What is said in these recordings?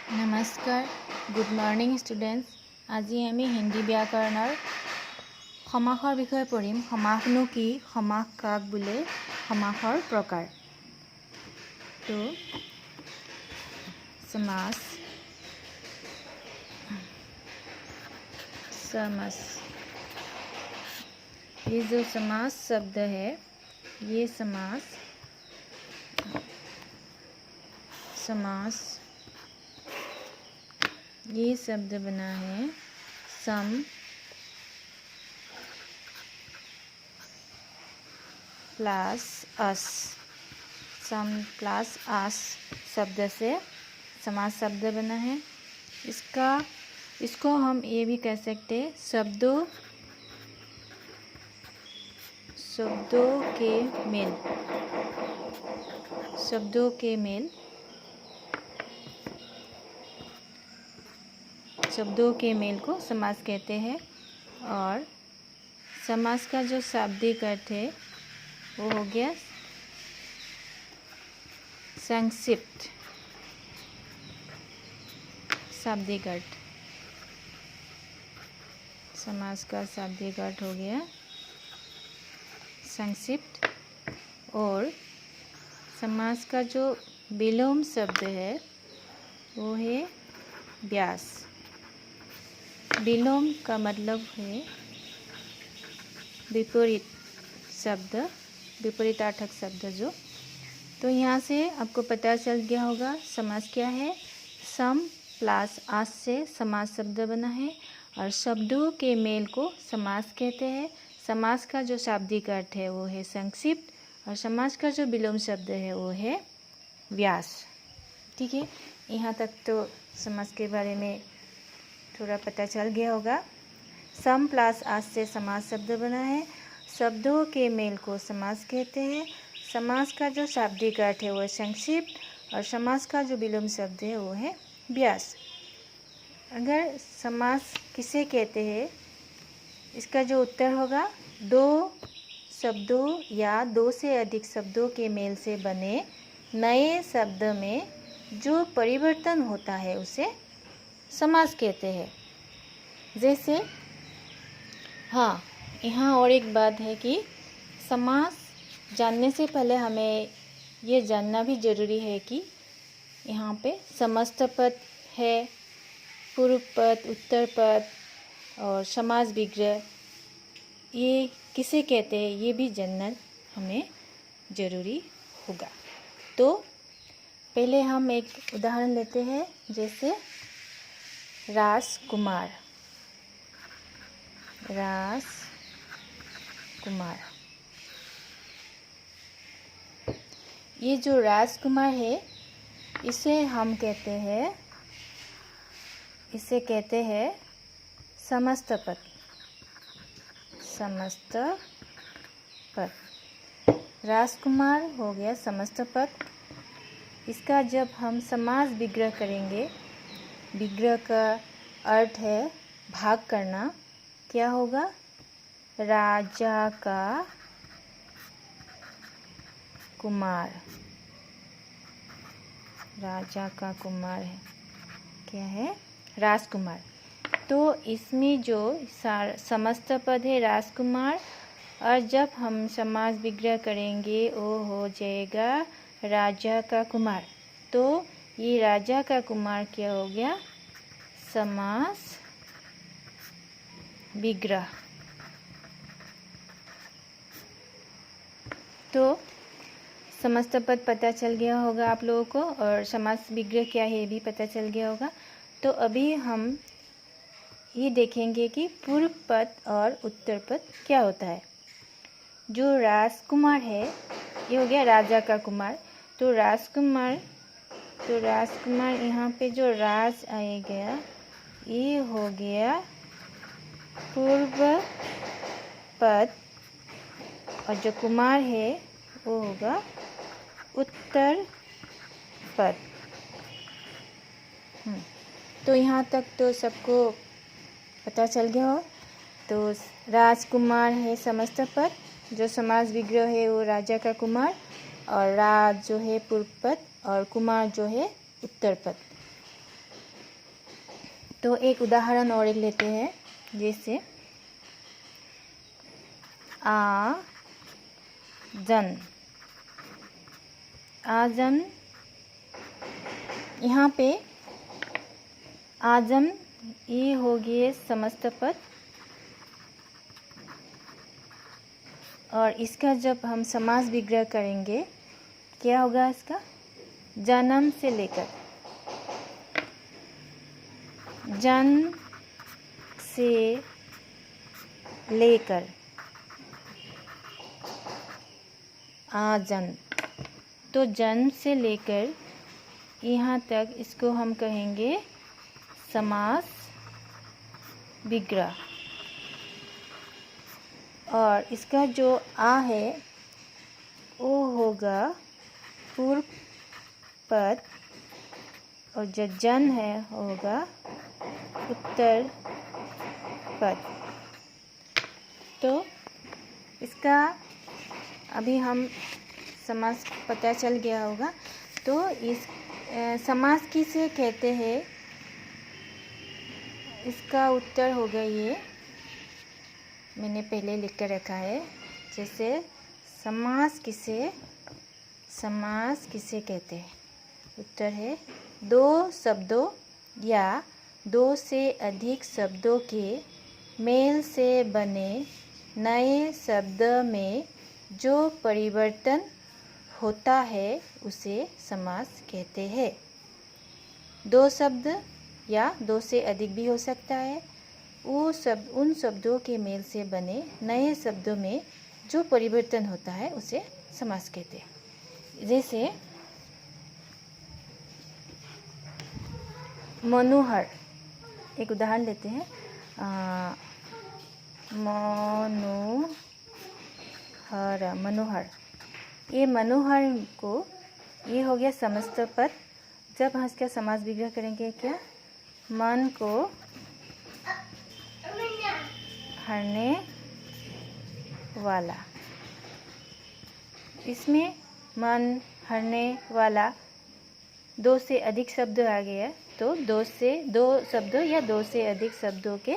নমস্কাৰ, good morning students. আজি আমি হিন্দী ব্যাকৰণৰ সমাসৰ বিষয়ে পঢ়িম। সমাসনো কি, সমাস কাক বোলে, সমাসৰ প্ৰকাৰ। তো समास समास ये जो समास शब्द है, ये समास ये शब्द बना है सम प्लस अस। सम प्लस अस शब्द से समास शब्द बना है। इसको हम ये भी कह सकते हैं शब्दों के मेल। शब्दों के मेल, शब्दों के मेल को समास कहते हैं। और समास का जो शाब्दिक अर्थ है वो हो गया संक्षिप्त। शाब्दिक अर्थ, समास का शाब्दिक अर्थ हो गया संक्षिप्त। और समास का जो विलोम शब्द है वो है व्यास। विलोम का मतलब है विपरीत शब्द, विपरीतार्थक शब्द जो। तो यहाँ से आपको पता चल गया होगा समास क्या है। सम प्लस आस से समास शब्द बना है और शब्दों के मेल को समास कहते हैं। समास का जो शाब्दिक अर्थ है वो है संक्षिप्त और समास का जो विलोम शब्द है वो है व्यास। ठीक है, यहाँ तक तो समास के बारे में थोड़ा पता चल गया होगा। सम प्लस आस से समास शब्द बना है, शब्दों के मेल को समास कहते हैं। समास का जो शाब्दिक अर्थ है वो है संक्षिप्त और समास का जो विलोम शब्द है वो है व्यास। अगर समास किसे कहते हैं, इसका जो उत्तर होगा दो शब्दों या दो से अधिक शब्दों के मेल से बने नए शब्द में जो परिवर्तन होता है उसे समास कहते हैं। जैसे हाँ, यहाँ और एक बात है कि समास जानने से पहले हमें ये जानना भी ज़रूरी है कि यहाँ पे समस्त पद है, पूर्व पद, उत्तर पद और समास विग्रह, ये किसे कहते हैं ये भी जानना हमें ज़रूरी होगा। तो पहले हम एक उदाहरण लेते हैं, जैसे राजकुमार। राजकुमार, ये जो राजकुमार है इसे हम कहते हैं समस्त पद। समस्त पद, राजकुमार हो गया समस्त पद। इसका जब हम समास विग्रह करेंगे, विग्रह का अर्थ है भाग करना, क्या होगा? राजा का कुमार। राजा का कुमार है, क्या है? राजकुमार। तो इसमें जो समस्त पद है राजकुमार, और जब हम समास विग्रह करेंगे वो हो जाएगा राजा का कुमार। तो ये राजा का कुमार क्या हो गया? समास विग्रह। तो समस्त पद पता चल गया होगा आप लोगों को, और समास विग्रह क्या है ये भी पता चल गया होगा। तो अभी हम ये देखेंगे कि पूर्व पद और उत्तर पद क्या होता है। जो राजकुमार है ये हो गया राजा का कुमार। तो राजकुमार यहाँ पे जो राज आएगा ये हो गया पूर्व पद, और जो कुमार है वो होगा उत्तर पद। तो यहाँ तक तो सबको पता चल गया हो। तो राजकुमार है समस्त पद, जो समास विग्रह है वो राजा का कुमार, और राज जो है पूर्व पद और कुमार जो है उत्तर पद। तो एक उदाहरण और एक लेते हैं, जैसे आजन। आजन, यहाँ पे आजम ये हो गए समस्त पद, और इसका जब हम समास विग्रह करेंगे क्या होगा इसका? जन्म से लेकर, जन्म से लेकर आजन। तो जन्म से लेकर यहाँ तक इसको हम कहेंगे समास विग्रह। और इसका जो आ है वो होगा पूर्व पद, और जो जन है होगा उत्तर पद। तो इसका अभी हम समास पता चल गया होगा। तो इस समास किसे कहते हैं, इसका उत्तर होगा ये, मैंने पहले लिख कर रखा है। जैसे समास किसे कहते हैं? उत्तर है दो शब्दों या दो से अधिक शब्दों के मेल से बने नए शब्द में जो परिवर्तन होता है उसे समास कहते हैं। दो शब्द या दो से अधिक भी हो सकता है, वो शब्द उन शब्दों के मेल से बने नए शब्दों में जो परिवर्तन होता है उसे समास कहते हैं। जैसे मनोहर, एक उदाहरण लेते हैं। मनोहर, ये मनोहर को ये हो गया समस्त पद। जब हम इसका समास विग्रह करेंगे क्या? मन को हरने वाला। इसमें मन हरने वाला दो से अधिक शब्द आ गया, तो दो शब्दों या दो से अधिक शब्दों के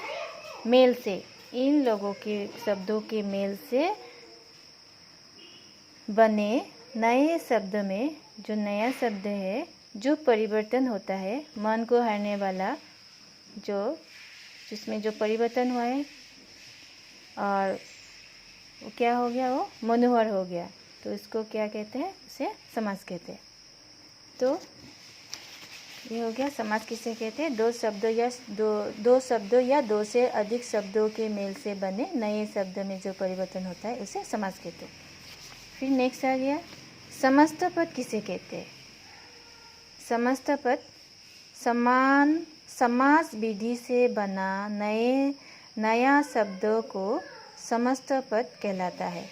मेल से, इन लोगों के शब्दों के मेल से बने नए शब्द में जो नया शब्द है जो परिवर्तन होता है, मन को हरने वाला जिसमें जो परिवर्तन हुआ है, और वो क्या हो गया? वो मनोहर हो गया। तो इसको क्या कहते हैं? उसे समास कहते हैं। तो ये हो गया समास किसे कहते हैं? दो शब्दों या दो से अधिक शब्दों के मेल से बने नए शब्द में जो परिवर्तन होता है उसे समास कहते हैं। फिर नेक्स्ट आ गया समस्त पद किसे कहते हैं? समस्त पद समास विधि से बना नया शब्दों को समस्त पद कहलाता है।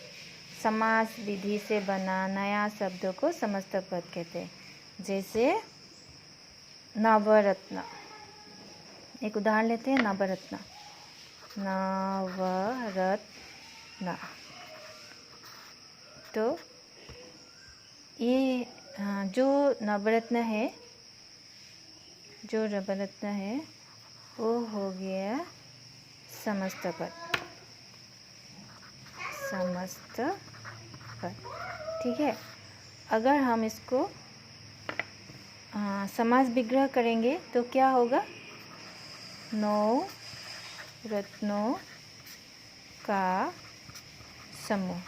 समास विधि से बना नया शब्दों को समस्त पद कहते हैं। जैसे नवरत्न, एक उदाहरण लेते हैं। नवरत्न, तो ये जो नवरत्न है वो हो गया समस्त पद। ठीक है। अगर हम इसको समास विग्रह करेंगे तो क्या होगा? 9 रत्नों का समूह।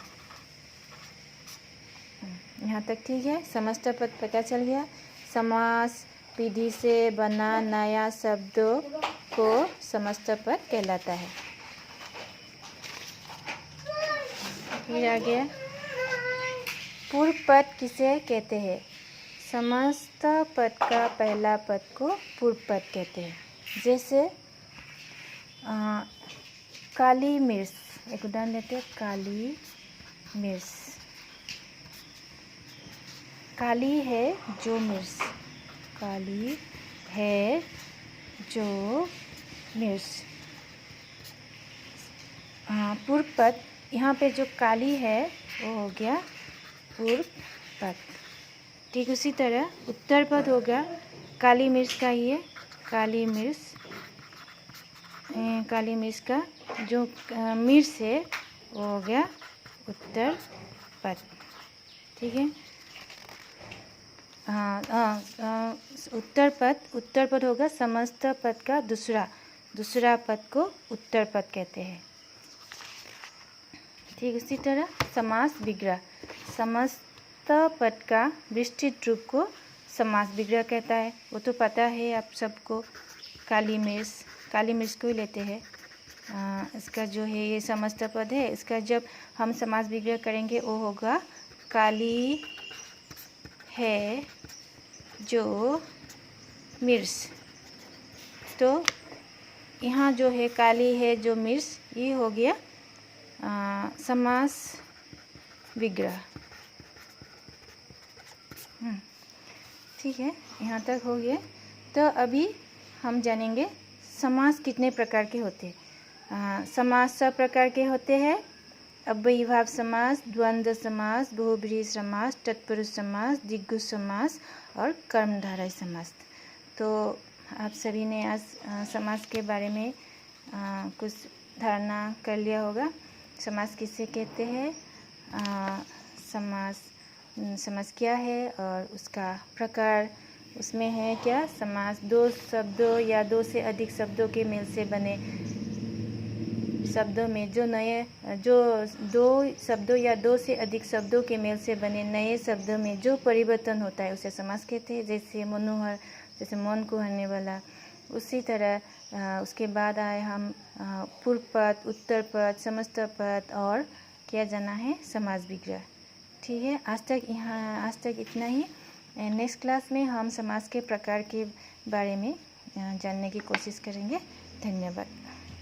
यहाँ तक ठीक है। समस्त पद पता चल गया। समास विधि से बना नया शब्दों को समस्त पद कहलाता है। फिर आ गया पूर्व पद किसे कहते हैं? समस्त पद का पहला पद को पूर्व पद कहते हैं। जैसे काली मिर्च, एक उदाहरण लेते हैं। काली मिर्च, काली है जो मिर्च, काली है जो मिर्च। पूर्व पद, यहाँ पे जो काली है वो हो गया पूर्व पद। ठीक उसी तरह उत्तर पद होगा काली मिर्च का, ये काली मिर्च काली मिर्च का जो मिर्च है वो हो गया उत्तर पद। ठीक है, हाँ, उत्तर पद होगा समस्त पद का दूसरा पद को उत्तर पद कहते हैं। ठीक, इसी तरह समास विग्रह, समस्त पद का विस्तृत रूप को समास विग्रह कहता है। वो तो पता है आप सबको, काली मिर्च को ही लेते हैं। इसका जो है ये समस्त पद है, इसका जब हम समास विग्रह करेंगे वो होगा काली है जो मिर्च। तो यहाँ जो है काली है जो मिर्च, ये हो गया समास विग्रह। ठीक है, यहाँ तक हो गया। तो अभी हम जानेंगे समास कितने प्रकार के होते हैं। समास सब प्रकार के होते हैं। अव्ययीभाव समास, द्वंद्व समास, बहुब्रीहि समास, तत्पुरुष समास, द्विगु समास और कर्मधारय समास। तो आप सभी ने आज समास के बारे में कुछ धारणा कर लिया होगा। समास किसे कहते हैं, समास क्या है और उसका प्रकार उसमें है क्या। समास दो शब्दों या दो से अधिक शब्दों के मेल से बने शब्दों में जो दो शब्दों या दो से अधिक शब्दों के मेल से बने नए शब्दों में जो परिवर्तन होता है उसे समास कहते हैं। जैसे मनोहर, जैसे मन को हरने वाला। उसी तरह उसके बाद आए हम पूर्व पद, उत्तर पद, समस्त पद और क्या जाना है, समास विग्रह। ठीक है, आज तक इतना ही। नेक्स्ट क्लास में हम समास के प्रकार के बारे में जानने की कोशिश करेंगे। धन्यवाद।